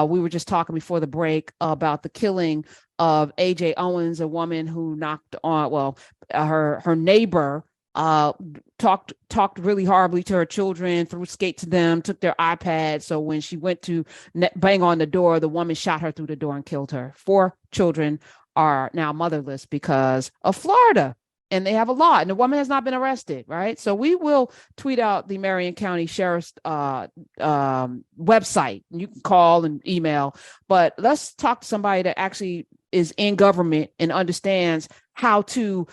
We were just talking before the break about the killing of AJ Owens, a woman who knocked on, her neighbor talked really horribly to her children, threw skates to them, took their iPad. So when she went to bang on the door, the woman shot her through the door and killed her. 4 children are now motherless because of Florida. And they have a law, and the woman has not been arrested, right? So we will tweet out the Marion County Sheriff's website. You can call and email, but let's talk to somebody that actually is in government and understands how to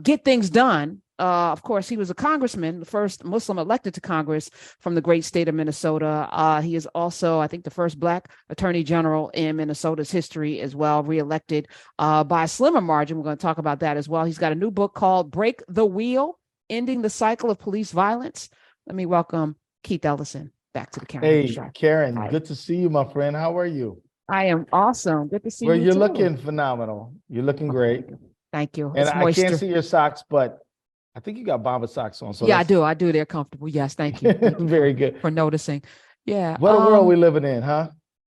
get things done. Of course, he was a congressman, the first Muslim elected to Congress from the great state of Minnesota. He is also, I think, the first Black attorney general in Minnesota's history as well, reelected by a slimmer margin. We're going to talk about that as well. He's got a new book called Break the Wheel, Ending the Cycle of Police Violence. Let me welcome Keith Ellison back to the camera. Hey, Karen, good to see you, my friend. How are you? I am awesome. Good to see you. Well, you're looking phenomenal. You're looking great. Thank you. And I can't see your socks, but I think you got Bomber socks on. So yeah, I do. They're comfortable. Yes, thank you. Very good for noticing. Yeah. What a world we living in, huh?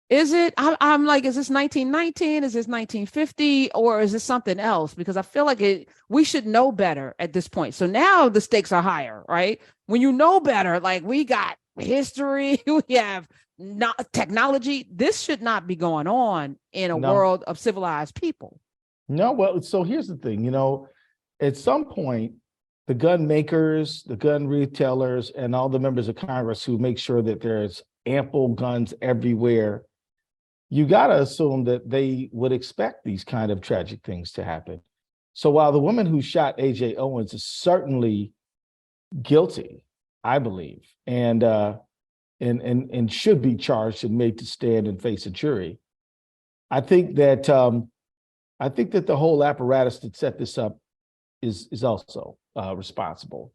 Is it? I'm like, is this 1919? Is this 1950? Or is this something else? Because I feel like we should know better at this point. So now the stakes are higher, right? When you know better, like we got history, we have not technology. This should not be going on in a world of civilized people. No, well, so here's the thing, at some point, the gun makers, the gun retailers, and all the members of Congress who make sure that there's ample guns everywhere, you got to assume that they would expect these kind of tragic things to happen. So while the woman who shot AJ Owens is certainly guilty, I believe, and should be charged and made to stand and face a jury, I think that the whole apparatus that set this up is also responsible.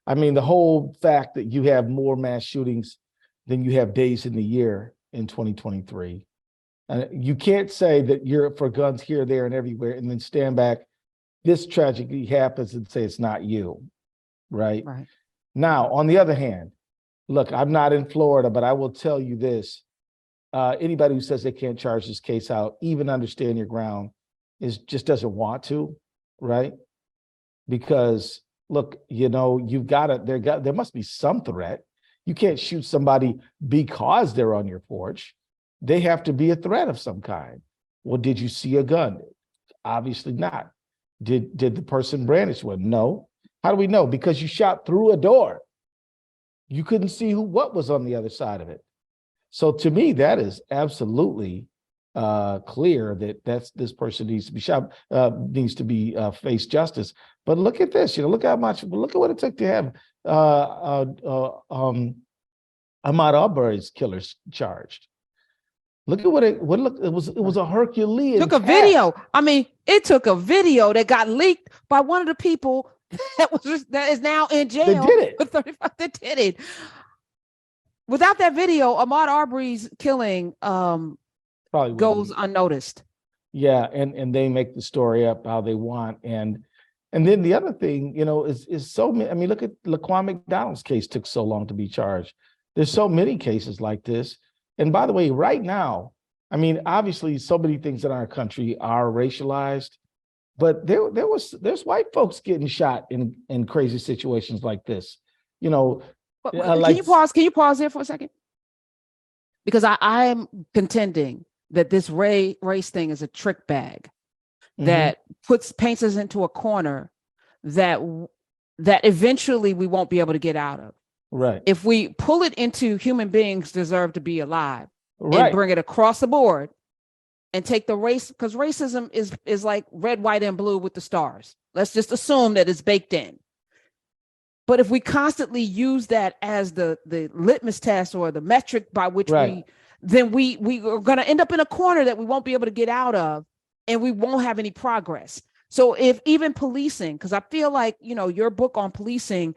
I mean, the whole fact that you have more mass shootings than you have days in the year in 2023. You can't say that you're for guns here, there, and everywhere, and then stand back. This tragedy happens and say it's not you, right? Right. Now, on the other hand, look, I'm not in Florida, but I will tell you this. Anybody who says they can't charge this case out, even understand your ground, just doesn't want to, right? Because look, you've got to, there must be some threat. You can't shoot somebody because they're on your porch. They have to be a threat of some kind. Well, did you see a gun? Obviously not. Did the person brandish one? No. How do we know? Because you shot through a door. You couldn't see what was on the other side of it. So to me, that is absolutely clear that this person needs to be shot, needs to be face justice. But look at this, look at what it took to have Ahmaud Arbery's killers charged. Look at it was a Herculean took a video. I mean, it took a video that got leaked by one of the people that is now in jail. They did it. With 35 that did it. Without that video, Ahmaud Arbery's killing probably goes unnoticed. Yeah, and they make the story up how they want. And then the other thing, is so many. I mean, look at Laquan McDonald's case took so long to be charged. There's so many cases like this. And by the way, right now, I mean, obviously, so many things in our country are racialized, but there's white folks getting shot in crazy situations like this. Can you pause there for a second? Because I am contending that this race thing is a trick bag that paints us into a corner that eventually we won't be able to get out of. Right. If we pull it into human beings deserve to be alive, right, and bring it across the board and take the race, because racism is like red, white, and blue with the stars. Let's just assume that it's baked in. But if we constantly use that as the litmus test or the metric by which we are going to end up in a corner that we won't be able to get out of, and we won't have any progress. So if even policing, because I feel like, your book on policing,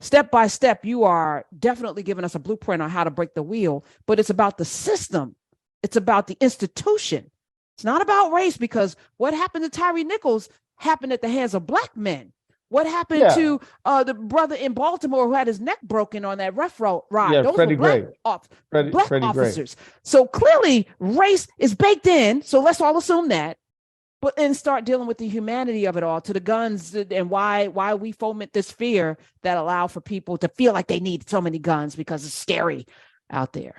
step by step, you are definitely giving us a blueprint on how to break the wheel, but it's about the system. It's about the institution. It's not about race, because what happened to Tyree Nichols happened at the hands of Black men. What happened Yeah. to the brother in Baltimore who had his neck broken on that ride? Yeah, Those Freddie were black Gray. black Freddie Gray. officers. So clearly, race is baked in. So let's all assume that, but then start dealing with the humanity of it all, to the guns, and why we foment this fear that allow for people to feel like they need so many guns because it's scary out there.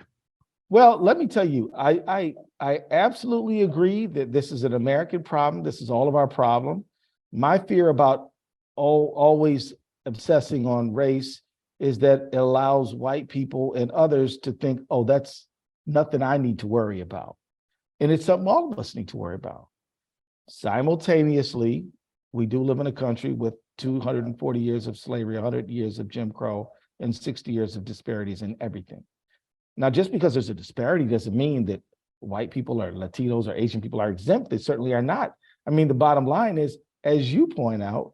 Well, let me tell you, I absolutely agree that this is an American problem. This is all of our problem. My fear about always obsessing on race is that it allows white people and others to think, oh, that's nothing I need to worry about. And it's something all of us need to worry about. Simultaneously, we do live in a country with 240 years of slavery, 100 years of Jim Crow, and 60 years of disparities in everything. Now, just because there's a disparity doesn't mean that white people or Latinos or Asian people are exempt. They certainly are not. I mean, the bottom line is, as you point out,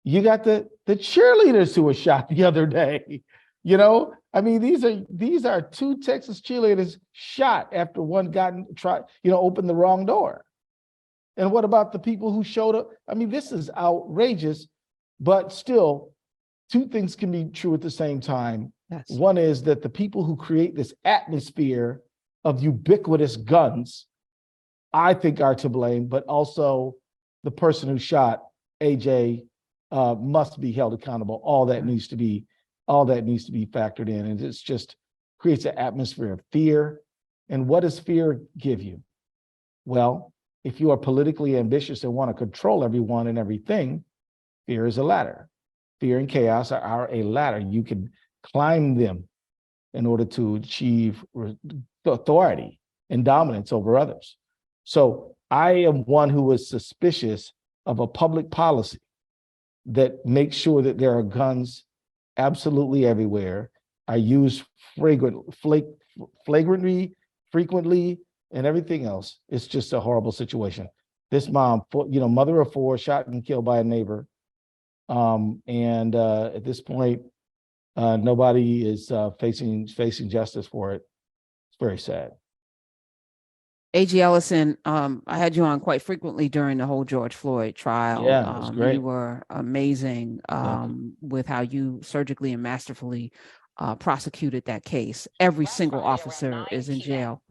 you got the cheerleaders who were shot the other day. You know, I mean, these are two Texas cheerleaders shot after one opened the wrong door. And what about the people who showed up? I mean, this is outrageous, but still, two things can be true at the same time. Yes. One is that the people who create this atmosphere of ubiquitous guns, I think, are to blame, but also the person who shot AJ must be held accountable. All that needs to be factored in. And it's just creates an atmosphere of fear. And what does fear give you? Well, if you are politically ambitious and want to control everyone and everything, fear is a ladder. Fear and chaos are a ladder. You can climb them in order to achieve authority and dominance over others. So I am one who is suspicious of a public policy that makes sure that there are guns absolutely everywhere, are used flagrantly, frequently, and everything else. It's just a horrible situation. This mom, mother of four, shot and killed by a neighbor. And at this point, nobody is facing justice for it. It's very sad. A.G. Ellison, I had you on quite frequently during the whole George Floyd trial. Yeah, it was great. You were amazing with how you surgically and masterfully prosecuted that case. Every single officer is in jail.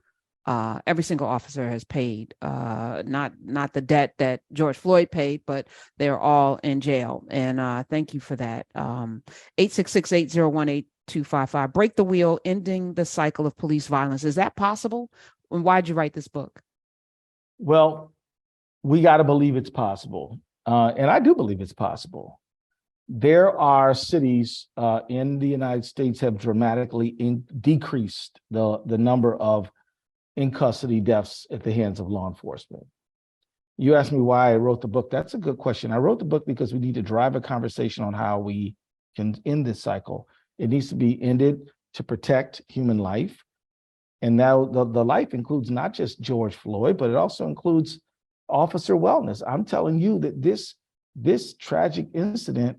Every single officer has paid, not the debt that George Floyd paid, but they're all in jail. And thank you for that. 866-801-8255. Break the Wheel, Ending the Cycle of Police Violence. Is that possible? And why'd you write this book? Well, we got to believe it's possible. And I do believe it's possible. There are cities in the United States have dramatically decreased the number of in custody deaths at the hands of law enforcement. You asked me why I wrote the book. That's a good question. I wrote the book because we need to drive a conversation on how we can end this cycle. It needs to be ended to protect human life. And now the life includes not just George Floyd, but it also includes officer wellness. I'm telling you that this tragic incident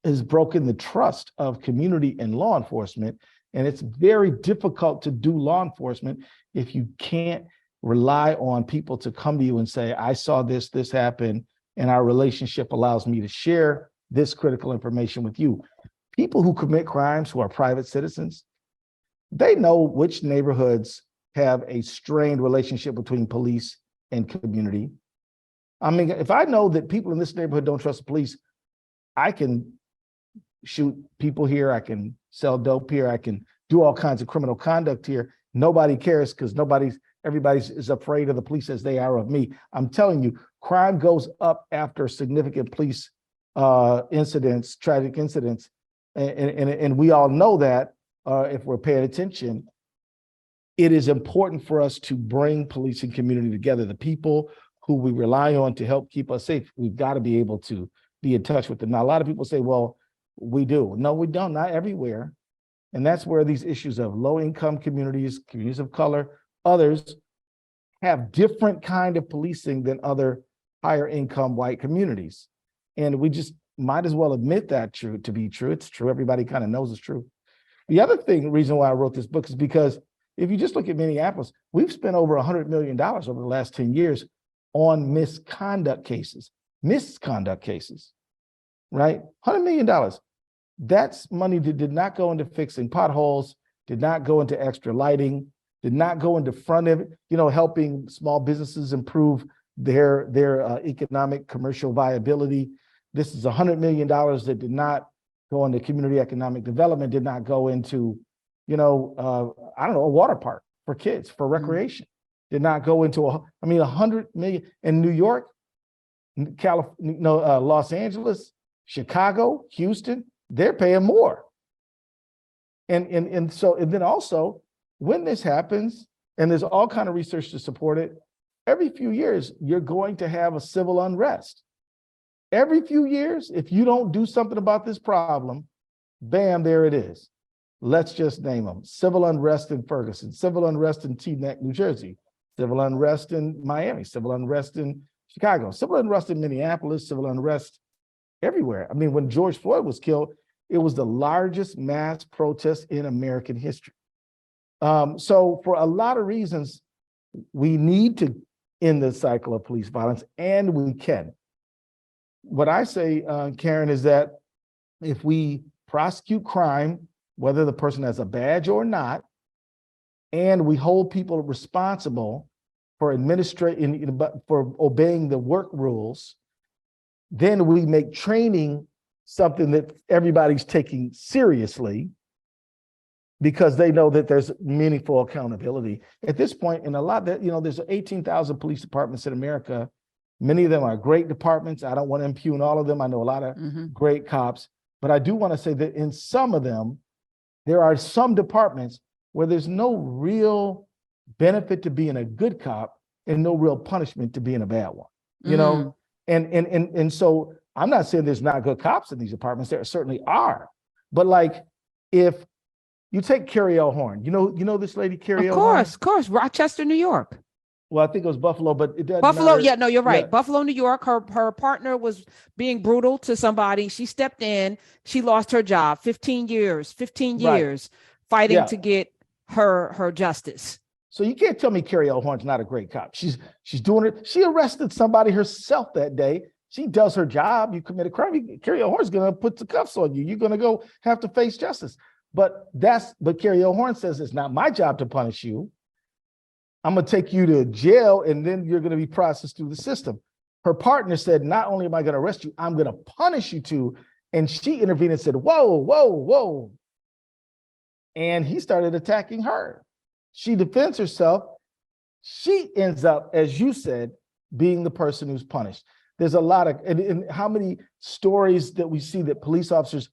has broken the trust of community and law enforcement. And it's very difficult to do law enforcement if you can't rely on people to come to you and say, I saw this happen, and our relationship allows me to share this critical information with you. People who commit crimes who are private citizens, they know which neighborhoods have a strained relationship between police and community. I mean, if I know that people in this neighborhood don't trust the police, I can shoot people here, I can sell dope here, I can do all kinds of criminal conduct here. Nobody cares because everybody is afraid of the police as they are of me. I'm telling you, crime goes up after significant police incidents, tragic incidents. And we all know that if we're paying attention. It is important for us to bring police and community together. The people who we rely on to help keep us safe, we've got to be able to be in touch with them. Now, a lot of people say, well, we do. No, we don't, not everywhere. And that's where these issues of low-income communities, communities of color, others have different kind of policing than other higher income white communities. And we just might as well admit that to be true. It's true. Everybody kind of knows it's true. The other reason why I wrote this book is because if you just look at Minneapolis, we've spent over $100 million over the last 10 years on misconduct cases. right? $100 million. That's money that did not go into fixing potholes, did not go into extra lighting, did not go into front of it, helping small businesses improve their economic commercial viability. This is $100 million that did not go into community economic development, did not go into, I don't know, a water park for kids, for recreation. Did not go into $100 million in New York, California, Los Angeles, Chicago, Houston. They're paying more. And then also, when this happens, and there's all kind of research to support it, every few years, you're going to have a civil unrest. Every few years, if you don't do something about this problem, bam, there it is. Let's just name them. Civil unrest in Ferguson, civil unrest in Teaneck, New Jersey, civil unrest in Miami, civil unrest in Chicago, civil unrest in Minneapolis, civil unrest everywhere. When George Floyd was killed, it was the largest mass protest in American history. So for a lot of reasons, we need to end the cycle of police violence, and we can. What I say, Karen, is that if we prosecute crime, whether the person has a badge or not, and we hold people responsible for for obeying the work rules, then we make training something that everybody's taking seriously because they know that there's meaningful accountability. At this point, in a lot that, there's 18,000 police departments in America. Many of them are great departments. I don't want to impugn all of them. I know a lot of great cops, but I do want to say that in some of them, there are some departments where there's no real benefit to being a good cop and no real punishment to being a bad one, And so I'm not saying there's not good cops in these departments. There certainly are. But like, if you take Carrie L. Horn, you know this lady, Carrie L. Horn? Of course, Rochester, New York. Well, I think it was Buffalo, but it doesn't Buffalo, matter. yeah, no, you're right. Yeah. Buffalo, New York, her partner was being brutal to somebody. She stepped in, she lost her job, 15 years fighting to get her justice. So you can't tell me Carrie L. Horn's not a great cop. She's doing it. She arrested somebody herself that day. She does her job. You commit a crime, Carrie L. Horn's gonna put the cuffs on you. You're gonna go have to face justice. But Carrie L. Horn says it's not my job to punish you. I'm gonna take you to jail and then you're gonna be processed through the system. Her partner said, not only am I gonna arrest you, I'm gonna punish you too. And she intervened and said, whoa, whoa, whoa. And he started attacking her. She defends herself. She ends up, as you said, being the person who's punished. There's a lot of, and how many stories that we see that police officers,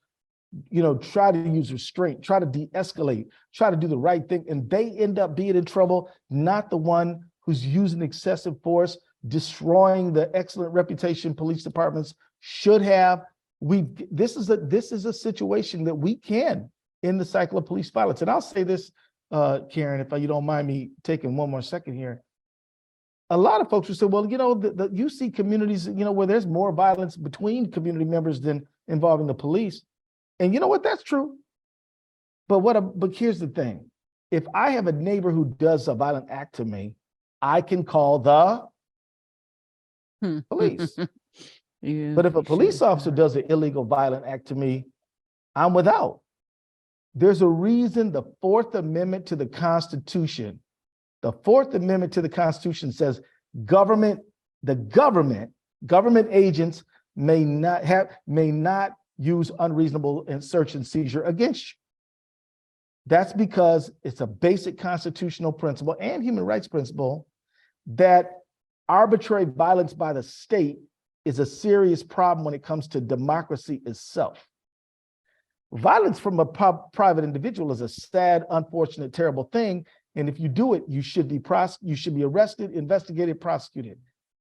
try to use restraint, try to de-escalate, try to do the right thing, and they end up being in trouble, not the one who's using excessive force, destroying the excellent reputation police departments should have. This is a situation that we can end the cycle of police violence. And I'll say this, Karen, if you don't mind me taking one more second here. A lot of folks will say, well, you see communities, where there's more violence between community members than involving the police. And you know what? That's true. But here's the thing. If I have a neighbor who does a violent act to me, I can call the police. Yeah, but if a police officer does an illegal violent act to me, I'm without. There's a reason the Fourth Amendment to the Constitution says government agents may not use unreasonable search and seizure against you. That's because it's a basic constitutional principle and human rights principle that arbitrary violence by the state is a serious problem when it comes to democracy itself. Violence from a private individual is a sad, unfortunate, terrible thing. And if you do it, you should be arrested, investigated, prosecuted.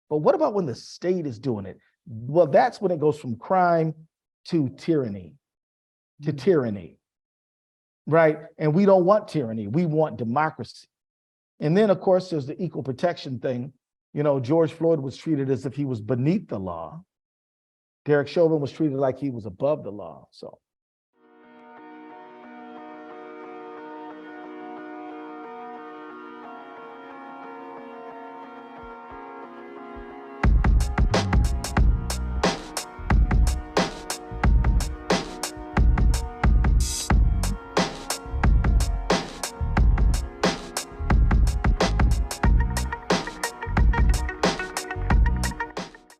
But what about when the state is doing it? Well, that's when it goes from crime to tyranny, right? And we don't want tyranny. We want democracy. And then, of course, there's the equal protection thing. George Floyd was treated as if he was beneath the law. Derek Chauvin was treated like he was above the law. So